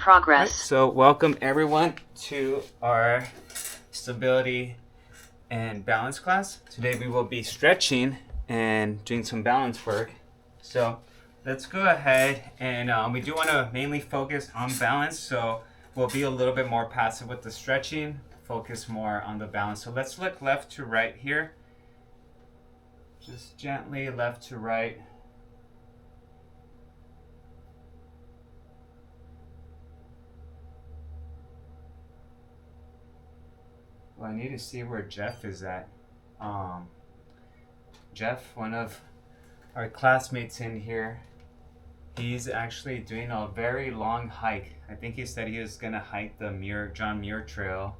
progress. Right, so welcome everyone to our stability and balance class. Today we will be stretching and doing some balance work. So let's go ahead and we do want to mainly focus on balance. So we'll be a little bit more passive with the stretching, focus more on the balance. So let's look left to right here. Just gently left to right. Well, I need to see where Jeff is at. Jeff, one of our classmates in here, he's actually doing a very long hike. I think he said he was gonna hike the John Muir Trail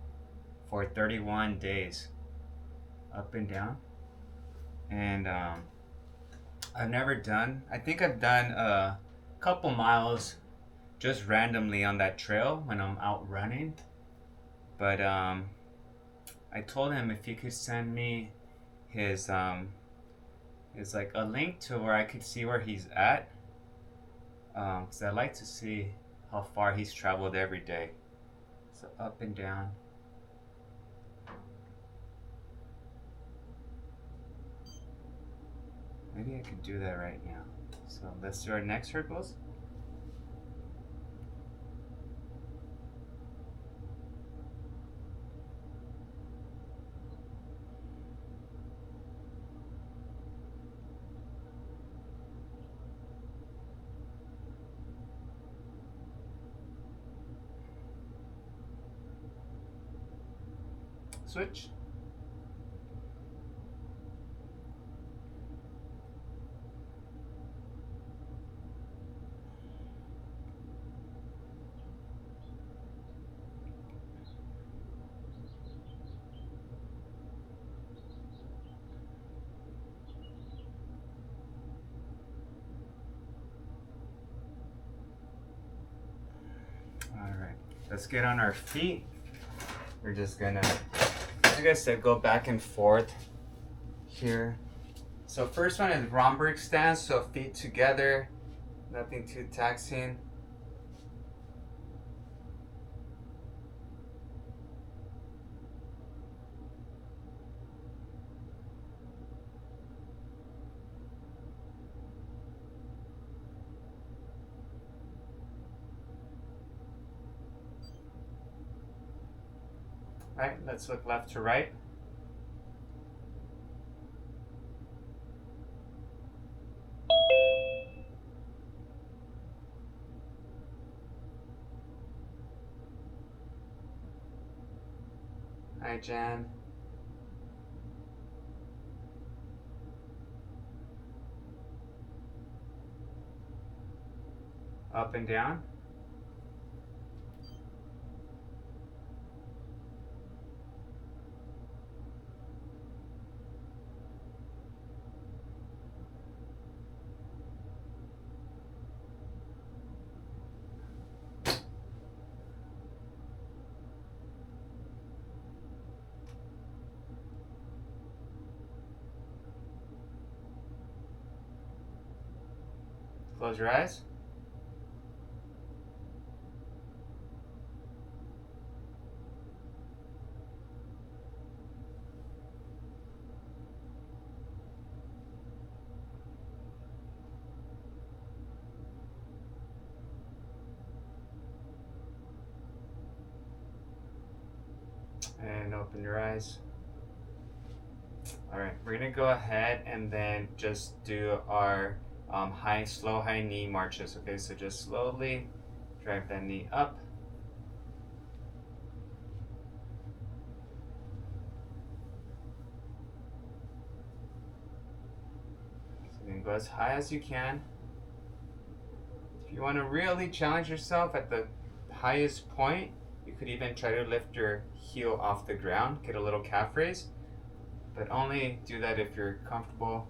for 31 days, up and down. And I've never done. I think I've done a couple miles just randomly on that trail when I'm out running. But I told him if he could send me his like a link to where I could see where he's at, because I'd like to see how far he's traveled every day. So up and down. Maybe I could do that right now. So let's do our neck circles. Switch. Alright, let's get on our feet. We're just gonna, like I said, go back and forth here. So first one is Romberg stance, so feet together, nothing too taxing. Right, let's look left to right. Hi, Jan. Up and down. Close your eyes. And open your eyes. All right, we're gonna go ahead and then just do our slow high knee marches. Okay, so just slowly drive that knee up. So you can go as high as you can. If you want to really challenge yourself at the highest point, you could even try to lift your heel off the ground, get a little calf raise, but only do that if you're comfortable.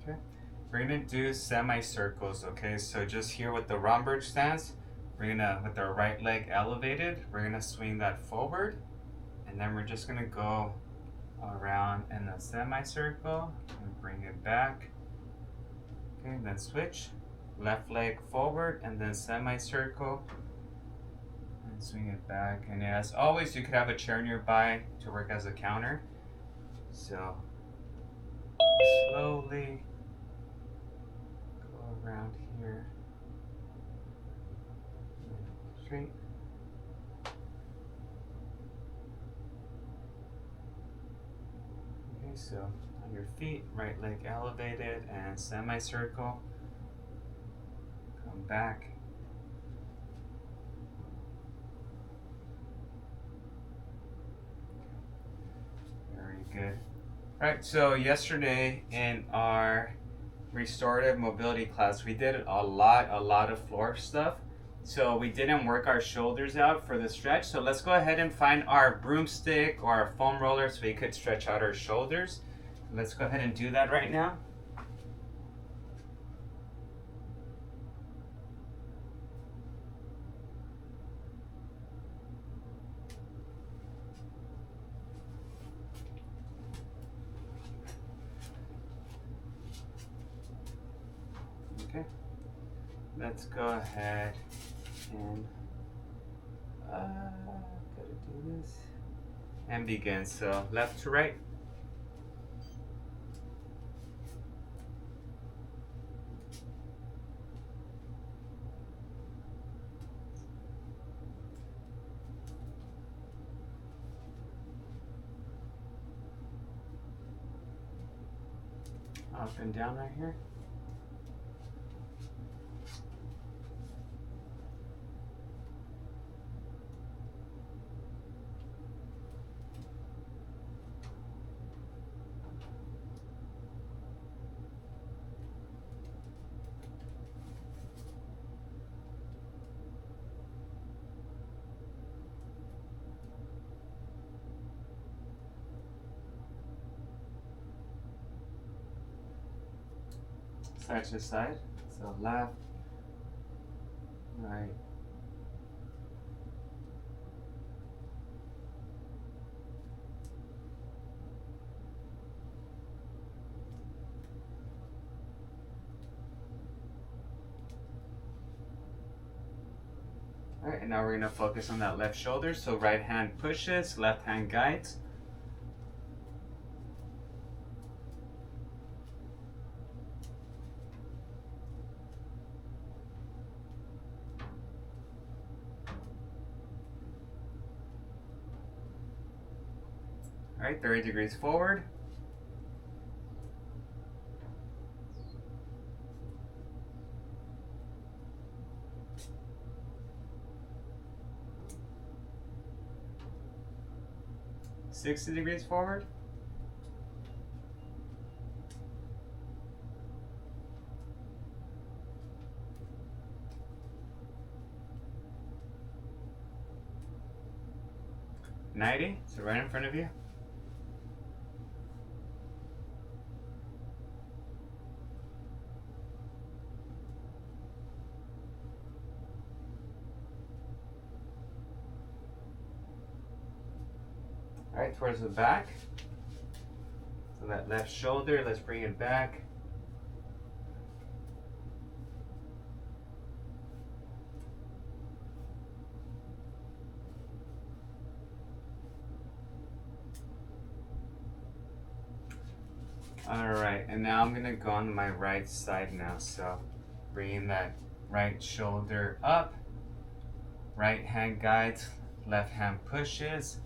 Okay. We're gonna do semicircles, okay? So just here with the Romberg stance, we're gonna, with our right leg elevated, we're gonna swing that forward, and then we're just gonna go around in a semicircle and bring it back. Okay, then switch. Left leg forward and then semicircle and swing it back. And as always, you could have a chair nearby to work as a counter. So slowly go around here. Straight. Okay, so on your feet, right leg elevated and semicircle. Come back. Very good. All right, so yesterday in our restorative mobility class, we did a lot of floor stuff. So we didn't work our shoulders out for the stretch. So let's go ahead and find our broomstick or our foam roller so we could stretch out our shoulders. Let's go ahead and do that right now. Okay, let's go ahead and gotta do this and begin. So left to right. Up and down right here. Side to side. So left, right. All right, and now we're gonna focus on that left shoulder. So right hand pushes, left hand guides. All right, 30 degrees forward. $60 degrees forward. $90, so right in front of you. All right, towards the back. So that left shoulder, let's bring it back. All right, and now I'm gonna go on my right side now. So bringing that right shoulder up, right hand guides, left hand pushes.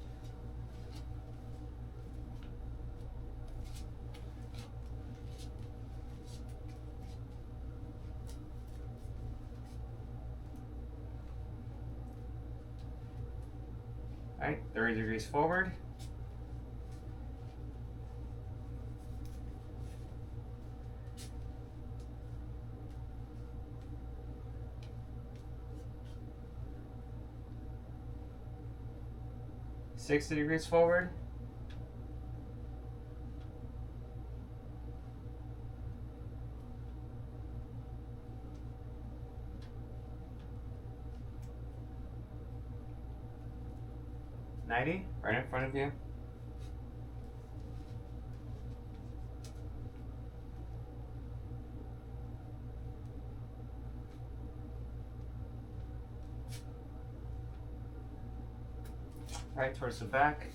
All right, 30 degrees forward. $60 degrees forward. 90, right in front of you. Right towards the back.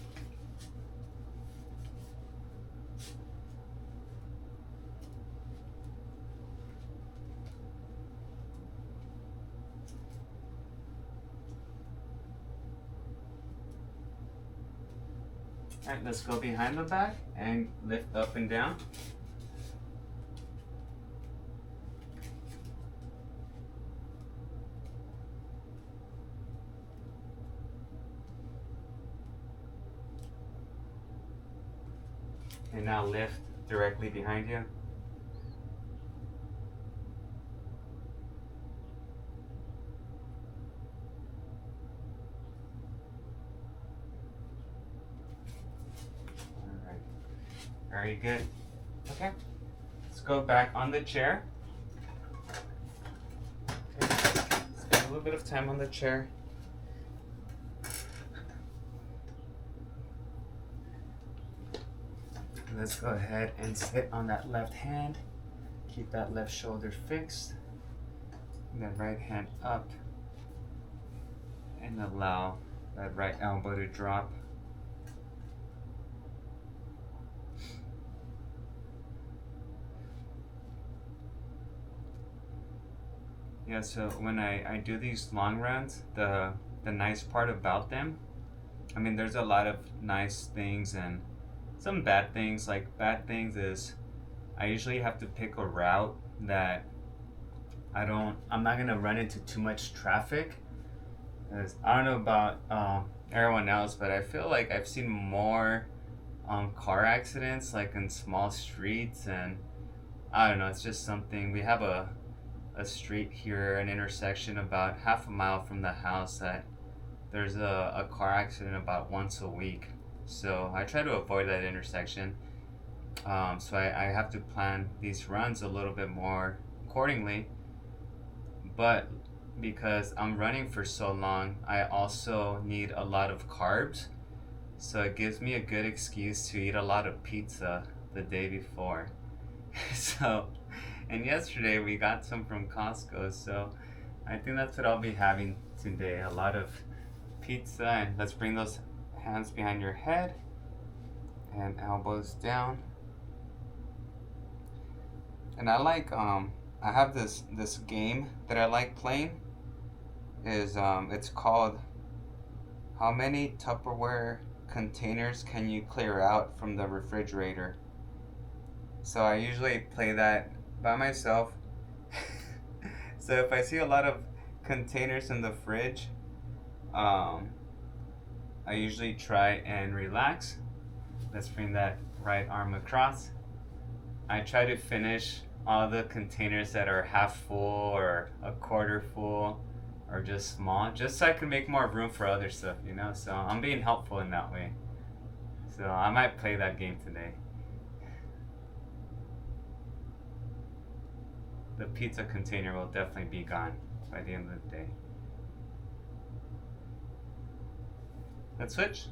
All right, let's go behind the back and lift up and down. And now lift directly behind you. All right, very good. Okay, let's go back on the chair. Okay. Spend a little bit of time on the chair. Let's go ahead and sit on that left hand. Keep that left shoulder fixed. And that right hand up. And allow that right elbow to drop. Yeah, so when I do these long runs, the nice part about them, I mean, there's a lot of nice things and some bad things. Like, bad things is I usually have to pick a route that I'm not gonna run into too much traffic. As I don't know about everyone else, but I feel like I've seen more car accidents like in small streets, and I don't know, it's just something. We have a street here, an intersection about half a mile from the house that there's a car accident about once a week. So I try to avoid that intersection. So I have to plan these runs a little bit more accordingly. But because I'm running for so long, I also need a lot of carbs. So it gives me a good excuse to eat a lot of pizza the day before. So, and yesterday we got some from Costco. So I think that's what I'll be having today. A lot of pizza. And let's bring those hands behind your head and elbows down. And I like I have this game that I like playing. Is it's called How Many Tupperware Containers Can You Clear Out from the Refrigerator? So I usually play that by myself. So if I see a lot of containers in the fridge, I usually try and relax. Let's bring that right arm across. I try to finish all the containers that are half full or a quarter full or just small, just so I can make more room for other stuff, you know? So I'm being helpful in that way. So I might play that game today. The pizza container will definitely be gone by the end of the day. Let's switch.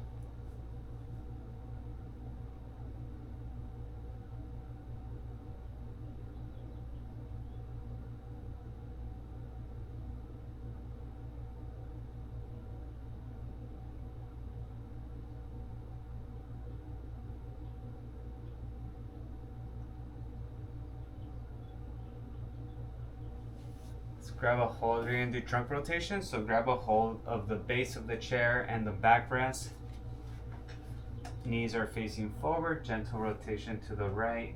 Grab a hold. We're gonna do trunk rotation, so grab a hold of the base of the chair and the backrest. Knees are facing forward, gentle rotation to the right.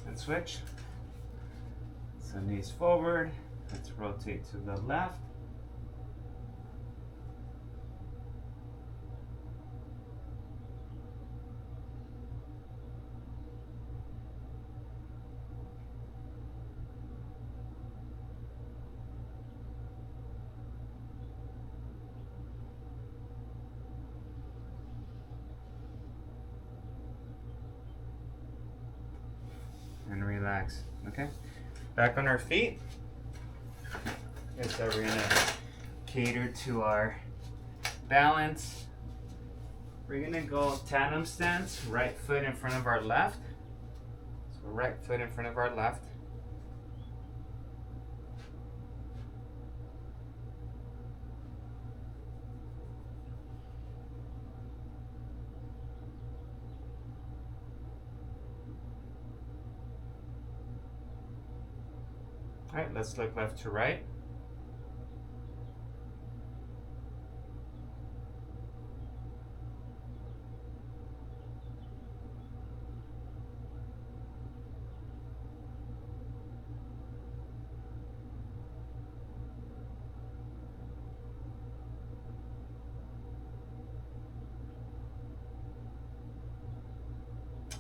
And switch. So knees forward. Let's rotate to the left. relax. Okay, back on our feet. Okay, so we're gonna cater to our balance. We're gonna go tandem stance, right foot in front of our left. So right foot in front of our left. All right, let's look left to right.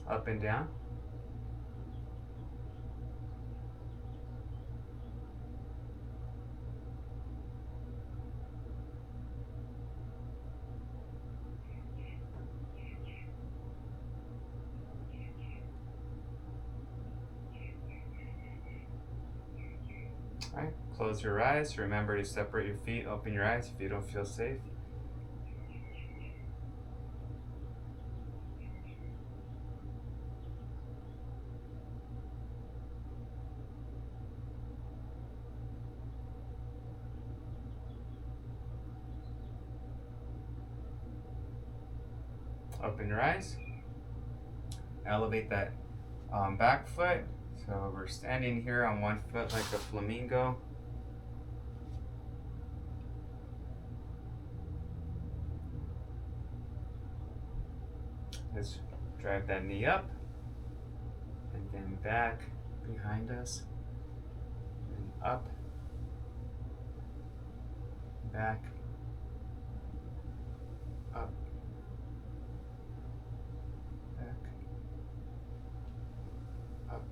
Up and down. All right, close your eyes. Remember to separate your feet, open your eyes if you don't feel safe. Open your eyes. Elevate that back foot. So we're standing here on one foot like a flamingo. Let's drive that knee up and then back behind us and up, back, up, back, up.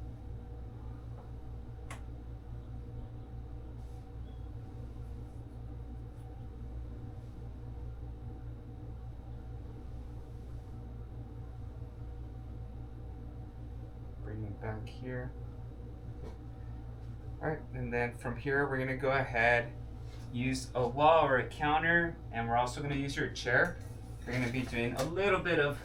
Bring it back here. All right, and then from here, we're gonna go ahead, use a wall or a counter, and we're also gonna use your chair. We're gonna be doing a little bit of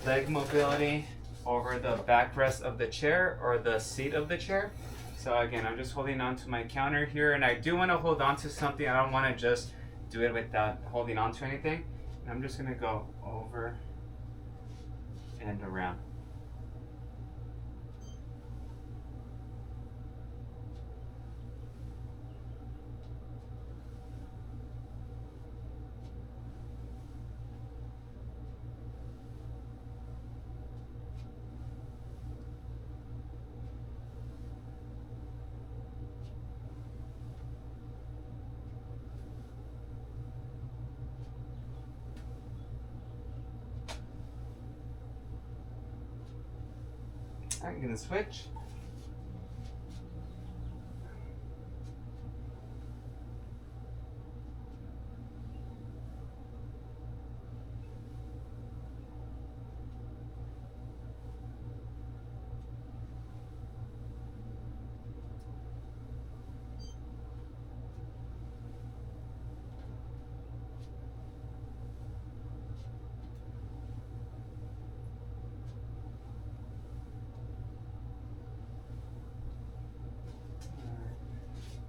leg mobility over the backrest of the chair or the seat of the chair. So again, I'm just holding on to my counter here, and I do wanna hold on to something. I don't wanna just do it without holding on to anything. And I'm just gonna go over and around. I'm gonna switch.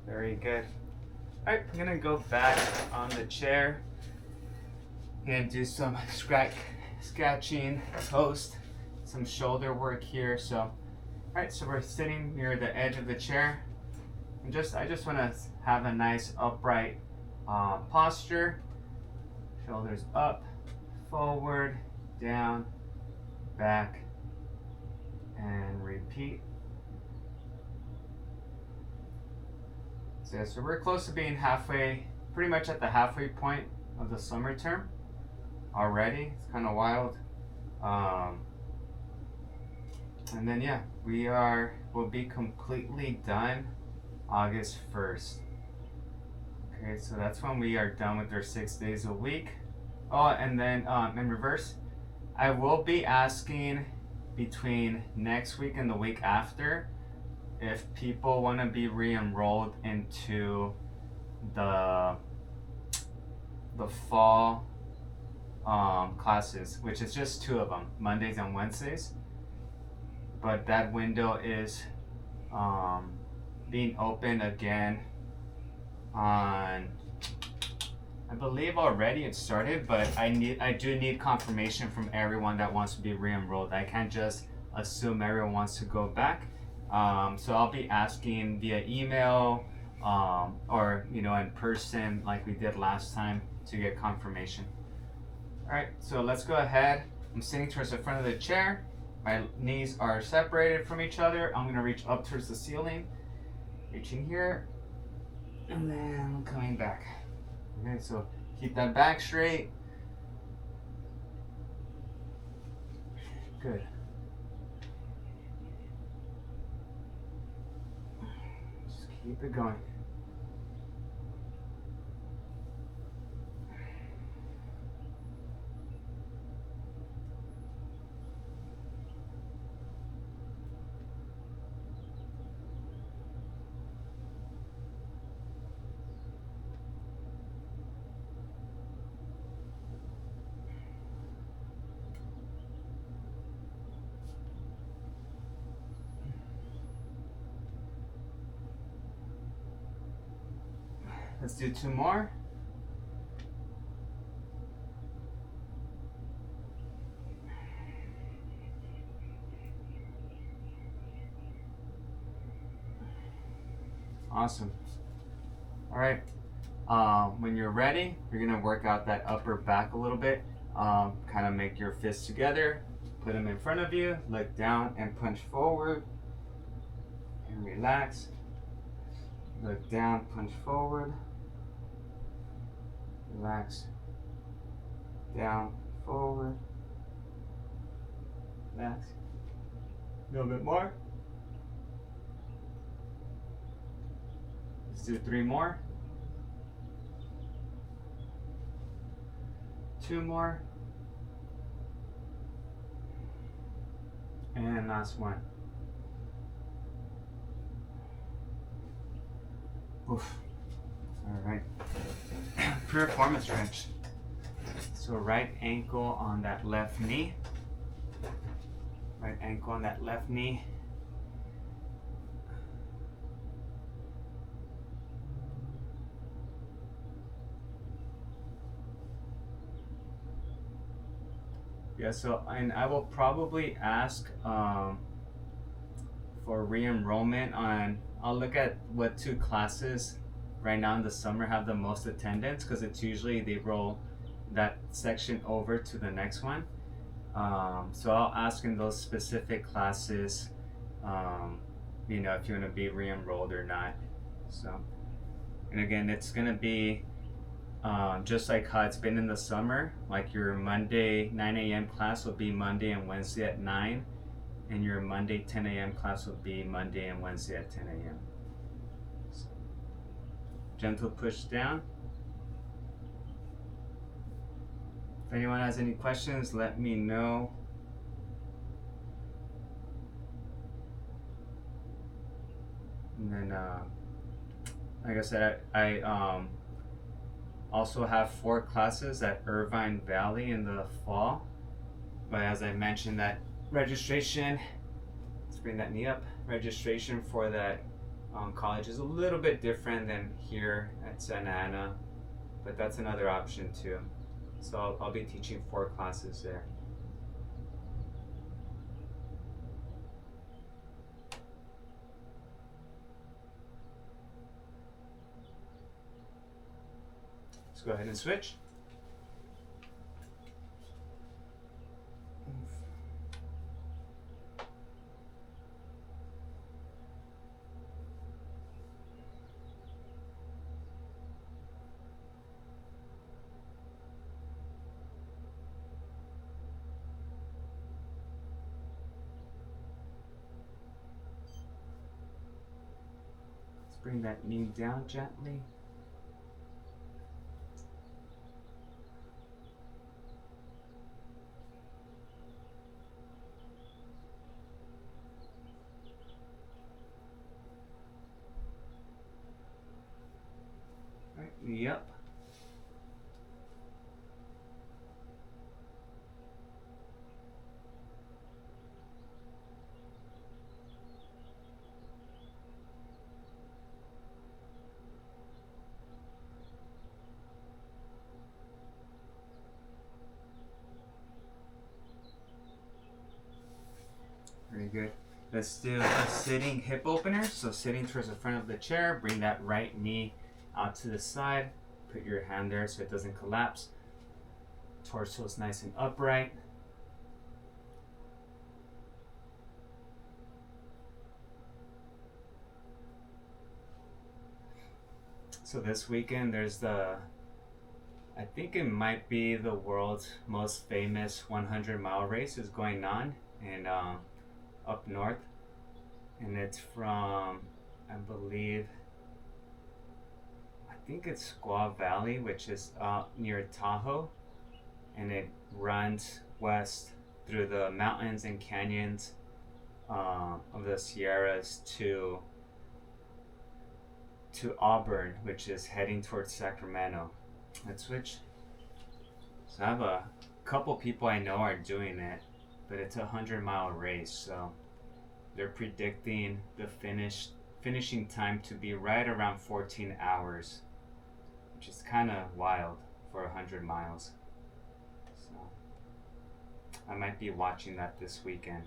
Very good. All right, I'm gonna go back on the chair and do some scratching, toast, some shoulder work here. So, all right, so we're sitting near the edge of the chair. And I just wanna have a nice upright posture. Shoulders up, forward, down, back, and repeat. So we're close to being halfway, pretty much at the halfway point of the summer term already. It's kind of wild. And then yeah, we'll be completely done August 1st. Okay, so that's when we are done with our 6 days a week. Oh, and then in reverse, I will be asking between next week and the week after, if people want to be re-enrolled into the fall classes, which is just 2 of them, Mondays and Wednesdays. But that window is being opened again on, I believe already it started, but I do need confirmation from everyone that wants to be re-enrolled. I can't just assume everyone wants to go back. So I'll be asking via email or in person like we did last time to get confirmation. Alright, so let's go ahead. I'm sitting towards the front of the chair. My knees are separated from each other. I'm going to reach up towards the ceiling. Reaching here. And then coming back. Okay, so keep that back straight. Good. Just keep it going. Let's do 2 more. Awesome. All right. When you're ready, you're gonna work out that upper back a little bit. Kind of make your fists together, put them in front of you, look down and punch forward, and relax. Look down, punch forward, relax, down, forward, relax. A little bit more. Let's do 3 more. 2 more. And last one. Oof. All right. Piriformis stretch. So right ankle on that left knee. Right ankle on that left knee. Yeah, so and I will probably ask for re-enrollment on, I'll look at what 2 classes right now in the summer have the most attendance, because it's usually they roll that section over to the next one. So I'll ask in those specific classes, if you want to be re-enrolled or not. So, and again, it's going to be just like how it's been in the summer. Like your Monday 9 a.m. class will be Monday and Wednesday at 9, and your Monday 10 a.m. class will be Monday and Wednesday at 10 a.m. So, gentle push down. If anyone has any questions, let me know. And then, like I said, I also have 4 classes at Irvine Valley in the fall. But as I mentioned, that registration, let's bring that knee up, registration for that college is a little bit different than here at Santa Ana, but that's another option too. So I'll be teaching 4 classes there. Let's go ahead and switch. Bring that knee down gently. good. Let's do a sitting hip opener. So sitting towards the front of the chair, bring that right knee out to the side. Put your hand there so it doesn't collapse. Torso is nice and upright. So this weekend there's I think it might be the world's most famous 100-mile race is going on in up north, and it's from, I believe, I think it's Squaw Valley, which is near Tahoe, and it runs west through the mountains and canyons of the Sierras to Auburn, which is heading towards Sacramento. Let's switch. So I have a couple people I know are doing it, but it's a 100-mile race, so they're predicting the finishing time to be right around 14 hours, which is kind of wild for 100 miles. So I might be watching that this weekend.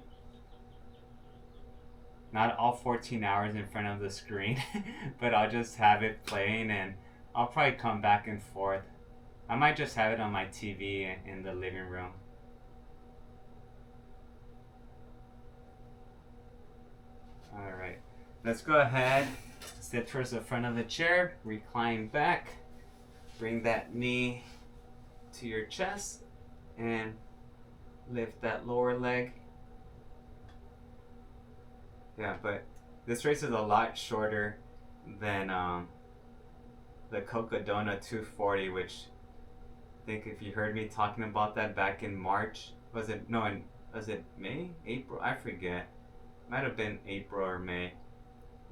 Not all 14 hours in front of the screen, but I'll just have it playing and I'll probably come back and forth. I might just have it on my TV in the living room. Alright, let's go ahead, sit towards the front of the chair, recline back, bring that knee to your chest, and lift that lower leg. Yeah, but this race is a lot shorter than the Cocodona 240, which I think if you heard me talking about that back in March, was it May? April? I forget. Might have been April or May.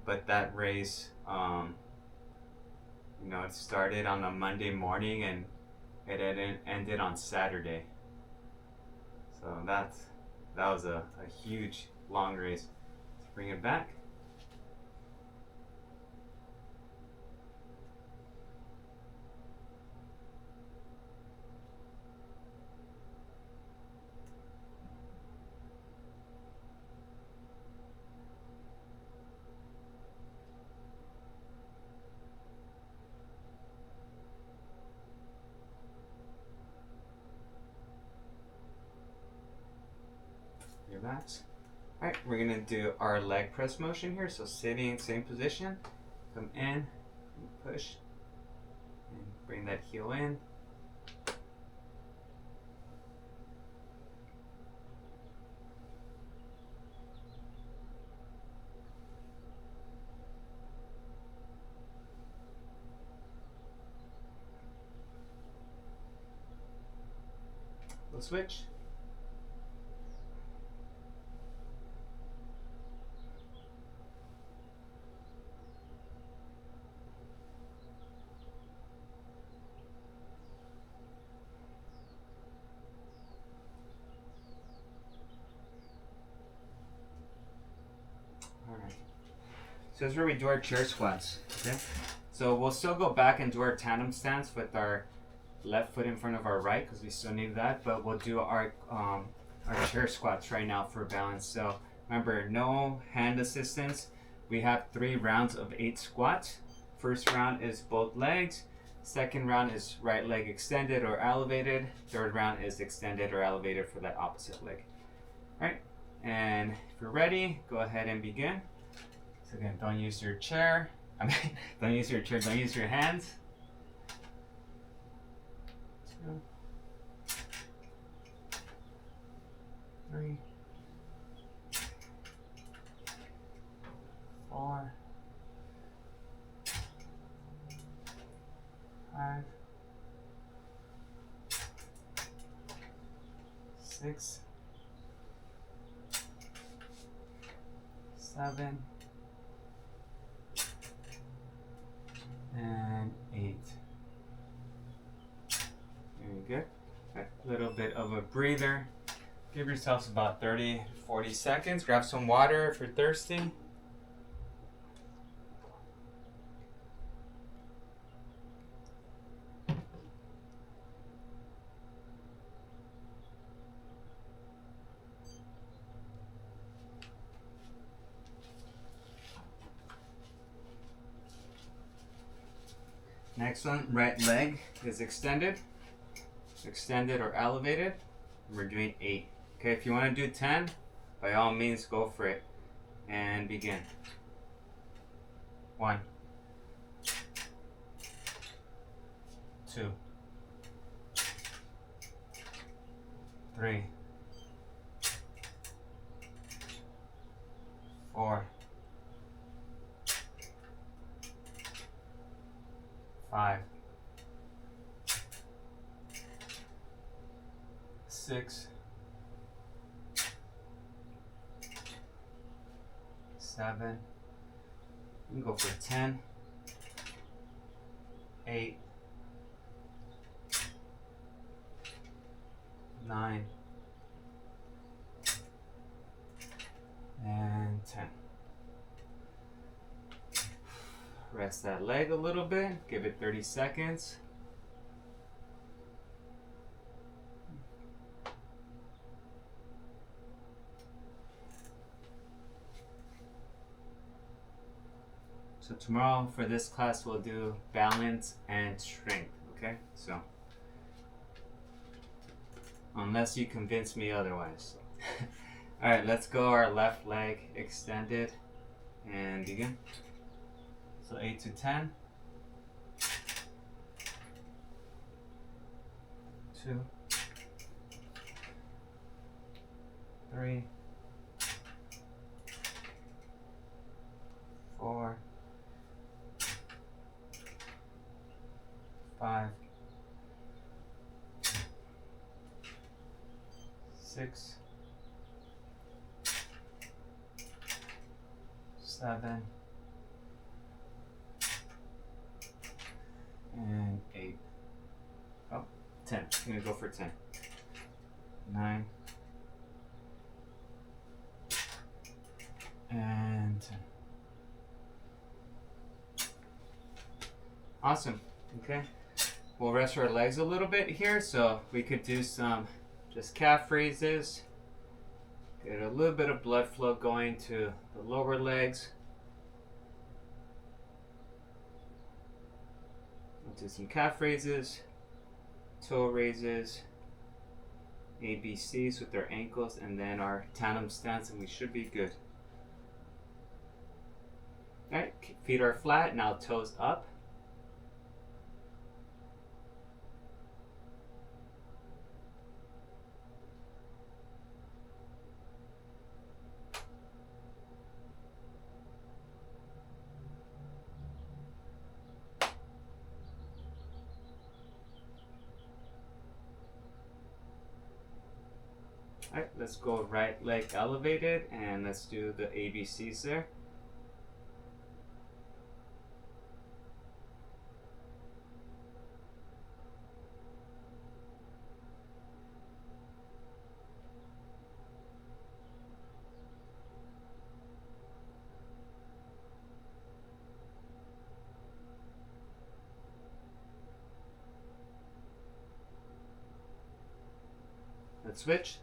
But that race, it started on a Monday morning and it ended on Saturday. So that was a huge, long race. Bring it back. Relax. Alright, we're going to do our leg press motion here. So sitting, same position. Come in, and push, and bring that heel in. We'll switch. So this is where we do our chair squats, okay? So we'll still go back and do our tandem stance with our left foot in front of our right, because we still need that, but we'll do our chair squats right now for balance. So remember, no hand assistance. We have 3 rounds of 8 squats. First round is both legs. Second round is right leg extended or elevated. Third round is extended or elevated for that opposite leg. All right, and if you're ready, go ahead and begin. So again, don't use your chair. Don't use your chair, don't use your hands. 2, 3, 4, 5, 6, 7, and 8. Very good. A little bit of a breather. Give yourselves about 30 to 40 seconds. Grab some water if you're thirsty. Next one, right leg is extended or elevated. We're doing 8. Okay, if you want to do 10, by all means go for it. And begin. 1, 2, 3, 4, 5, 6, 7. You can go for 10, 8, 9, and 10. Rest that leg a little bit. Give it 30 seconds. So tomorrow for this class we'll do balance and strength, okay? So unless you convince me otherwise. All right, let's go our left leg extended and begin. So 8 to 10. 2, 3, 4, 5, 6, 7, and 8. Oh, 10. I'm gonna go for 10. 9 and 10. Awesome. Okay. We'll rest our legs a little bit here, so we could do some just calf raises. Get a little bit of blood flow going to the lower legs. We'll do some calf raises, toe raises, ABCs with our ankles, and then our tandem stance, and we should be good. Alright, feet are flat, now toes up. Alright, let's go right leg elevated and let's do the ABCs there. Let's switch.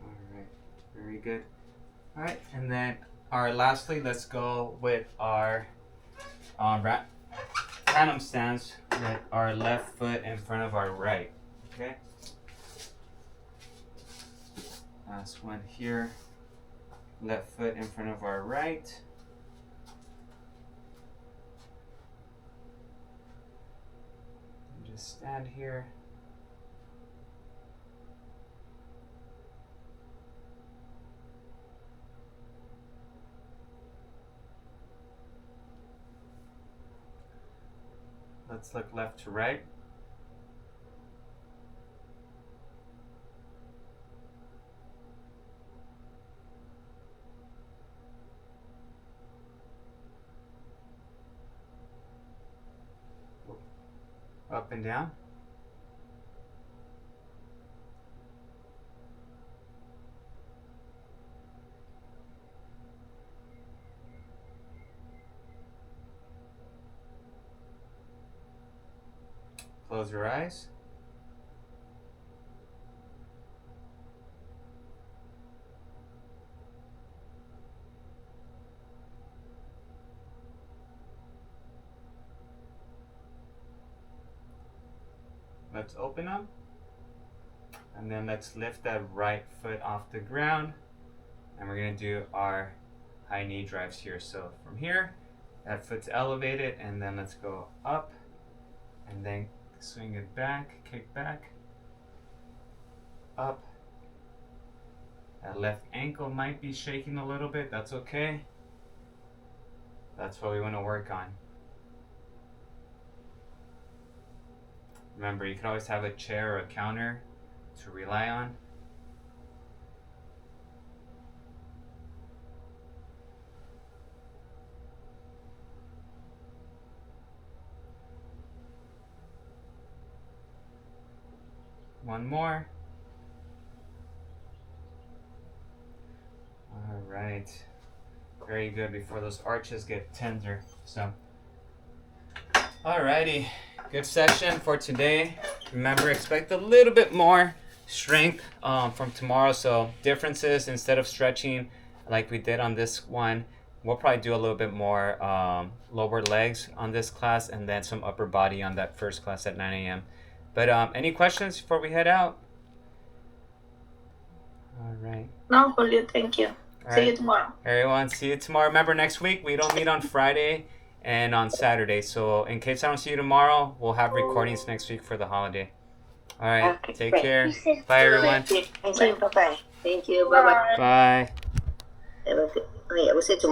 Alright, very good. Alright, and then lastly, let's go with our tandem stance with our left foot in front of our right. Okay? Last one here. Left foot in front of our right. And just stand here. Let's look left to right. Up and down. Close your eyes. Let's open them. And then let's lift that right foot off the ground. And we're going to do our high knee drives here. So from here, that foot's elevated, and then let's go up and then swing it back, kick back, up. That left ankle might be shaking a little bit. That's okay. That's what we want to work on. Remember, you can always have a chair or a counter to rely on. One more. All right. Very good before those arches get tender. So, alrighty. Good session for today. Remember, expect a little bit more strength from tomorrow. So differences, instead of stretching like we did on this one, we'll probably do a little bit more lower legs on this class, and then some upper body on that first class at 9 a.m. But any questions before we head out? All right. No, Julio, thank you. See you tomorrow. Everyone, see you tomorrow. Remember, next week we don't meet on Friday and on Saturday. So in case I don't see you tomorrow, we'll have recordings next week for the holiday. All right. Okay, Take great. care. Bye, everyone. Thank you. Bye-bye. Thank you. Bye-bye. Bye. We'll see you tomorrow.